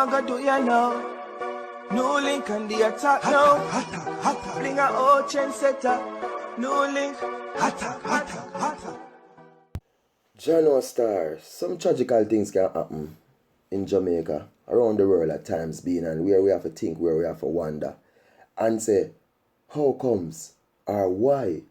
I gonna do ya now? No link on the attack now. Bring a old chain setter. No link. Attack. Journal Star, some tragical things can happen in Jamaica, around the world at times being, and where we have to think, where we have to wonder, and say, how comes, or why,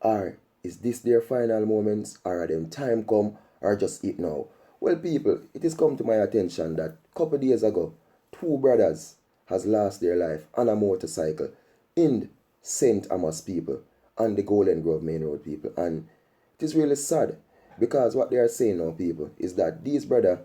or is this their final moments, or are them time come, or just it now? Well, people, it has come to my attention that a couple days ago, two brothers has lost their life on a motorcycle in St. Amos people and the Golden Grove Main Road people, and it is really sad. Because what they are saying now, people, is that these brothers,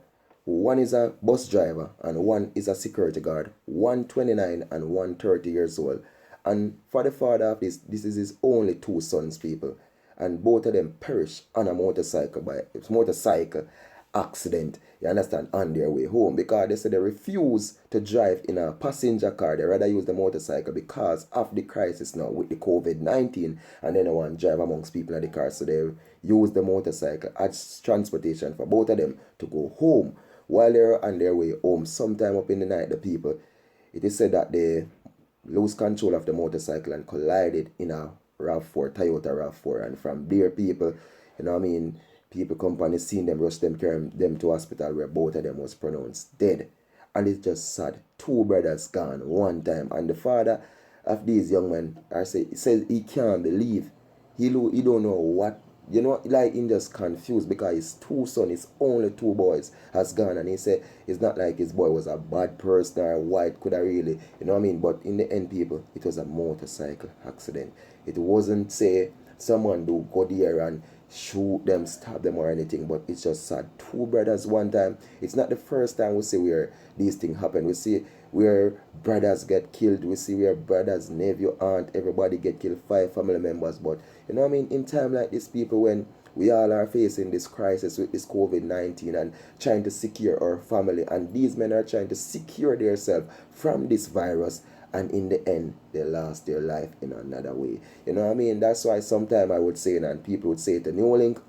one is a bus driver and one is a security guard, one 29 and one 30 years old. And for the father of this is his only two sons, people. And both of them perish on a motorcycle accident, you understand, on their way home. Because they said they refuse to drive in a passenger car. They rather use the motorcycle because of the crisis now with the COVID-19. And they don't want to drive amongst people in the car. So they use the motorcycle as transportation for both of them to go home. While they're on their way home, sometime up in the night, the people, it is said that they lose control of the motorcycle and collided in a RAV4, Toyota RAV4. And from there, people, you know what I mean, people come on the scene, them rush them, carry them to hospital where both of them was pronounced dead. And it's just sad. Two brothers gone one time. And the father of these young men says he can't believe. He don't know what, you know, like he just confused because his two sons, his only two boys, has gone. And he said it's not like his boy was a bad person or white, could have really, you know what I mean? But in the end, people, it was a motorcycle accident. It wasn't, say, someone do go there and shoot them, stab them or anything, but it's just sad. Two brothers one time. It's not the first time we see where these things happen. We see where brothers get killed. We see where brothers, nephew, aunt, everybody get killed, 5 family members. But you know what I mean, in time like this, people, when we all are facing this crisis with this COVID-19 and trying to secure our family, and these men are trying to secure themselves from this virus, and in the end, they lost their life in another way. You know what I mean? That's why sometimes I would say, and people would say to New Link,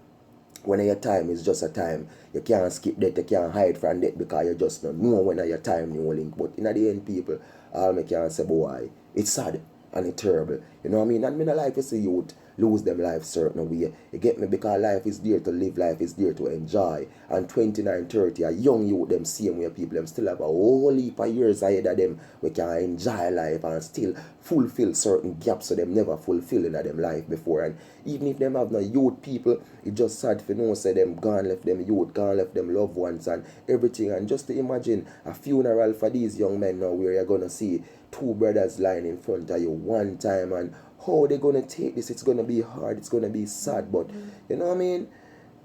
when your time is just a time, you can't skip that, you can't hide from that because you just don't know when your time, New Link. But in the end, people, all me can say, boy, it's sad and it's terrible. You know what I mean? And me not like to see youth lose them life certain way. You get me? Because life is there to live, life is there to enjoy. And 29, 30, a young youth, them same way people, them still have a whole heap of years ahead of them. We can enjoy life and still fulfill certain gaps so them never fulfill in them life before. And even if them have no youth, people, it just sad for no say them gone left them youth, gone left them loved ones and everything. And just to imagine a funeral for these young men now where you're gonna see two brothers lying in front of you one time, and how they gonna take this? It's gonna be hard, it's gonna be sad, but you know what I mean?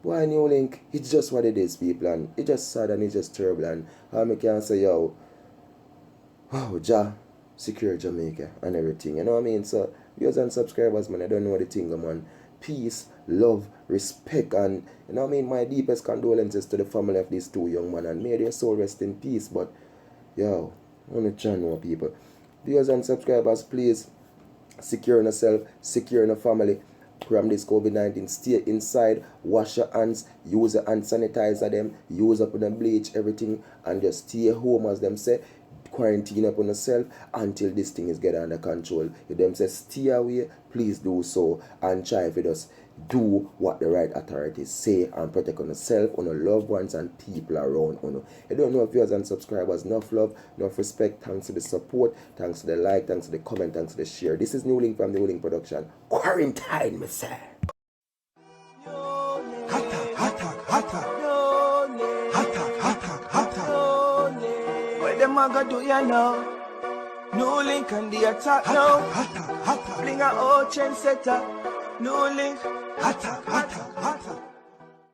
Why, New Link, it's just what it is, people, and it's just sad and it's just terrible. And how me can say, yo, oh, Jah, secure Jamaica and everything, you know what I mean? So, viewers and subscribers, man, I don't know the thing, man. Peace, love, respect, and you know what I mean? My deepest condolences to the family of these two young men, and may their soul rest in peace. But, yo, I want to try more people. Viewers and subscribers, please secure yourself, secure your family from this COVID-19. Stay inside, wash your hands, use the hand sanitizer them, use up on the bleach, everything, and just stay home, as them say. Quarantine up on yourself until this thing is get under control. If them say stay away, please do so, and try for us do what the right authorities say and protect on yourself, on your loved ones and people around you. You don't know if viewers and subscribers, enough love, enough respect. Thanks to the support, thanks to the like, thanks to the comment, thanks to the share. This is New Link from New Link Production. Quarantine, me say. What them a gonna do ya now? No link on the attack now. Bring a old chain setter. No link. Attack.